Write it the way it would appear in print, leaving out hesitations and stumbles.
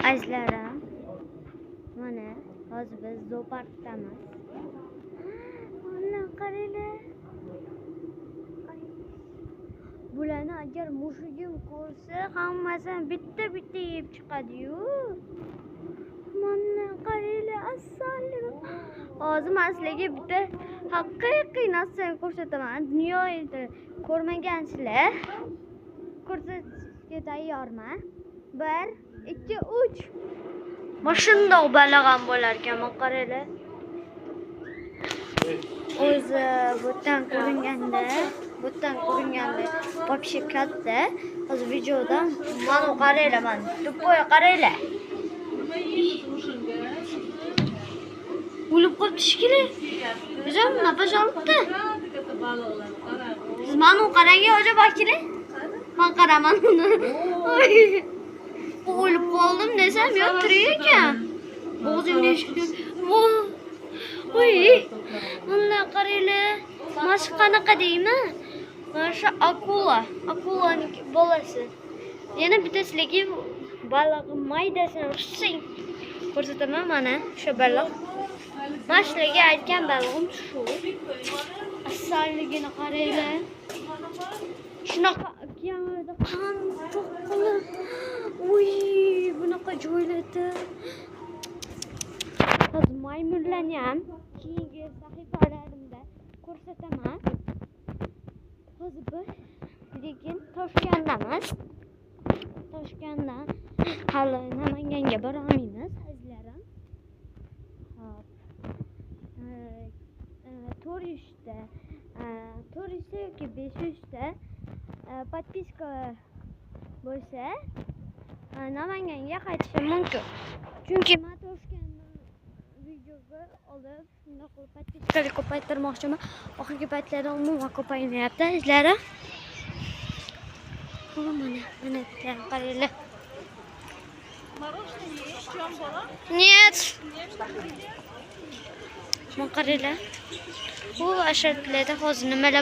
Azizlarim, mana hozir biz zooparkdamiz. Mana qaranglar. Bularni agar mushugim ko'rsa, hammasini bitta yeb chiqadi-yu. Mana qaranglar, assallik. Hozir men sizlarga bitta haqiqiy narsani ko'rsataman. Dunyoda ko'rmagansizlar. Ko'rsatishga tayyorman. 1, 2, 3. Mashundoq balag'am bo'lar ekan, mana qaranglar. O'zi butdan ko'ringanda вообще katta. Hozir videoda mana qaranglar, mana tupoy qaranglar. O'lib qolibdi shekilli. Bizam nafas olibdi. Siz mana qarang, o'ja bakinglar. Men qaraman uni. O'lib qoldim desam, yo'q tirik ekan. O'zimga shukr. Voy. Mana qaranglar. Mana shu qanaqa deymi? Mana shu akulaning bolasi. Yana bitta sizlarga baliq maydasini ursang ko'rsataman. Mana shu baliq. Mana sizlarga aytgan balig'im shu. Assalligini qaranglar. Shunaqa okeanda qandoq qilib. Voy, bunaqa joylarda. Hozir maymunlarni ham keyingi sahifalarimda ko'rsataman. Hozir biz lekin Toshkentdamiz. Toshkentdan hali Namanganga bora olmaymiz, azizlarim. Hop. 400 ta yoki 500 ta подписка bo'lsa Namanganga qaytishim mumkin. Chunki men Toshkentdan videoga olib, shunday qilib podpiskani ko'paytirmoqchiman. Oxirgi paytlarda umuman ko'paymayapti, azizlarim. Mana qaranglar. Мороженое есть? В чем было? Нет. Mana qaranglar. Bu asharlarda hozir nimalar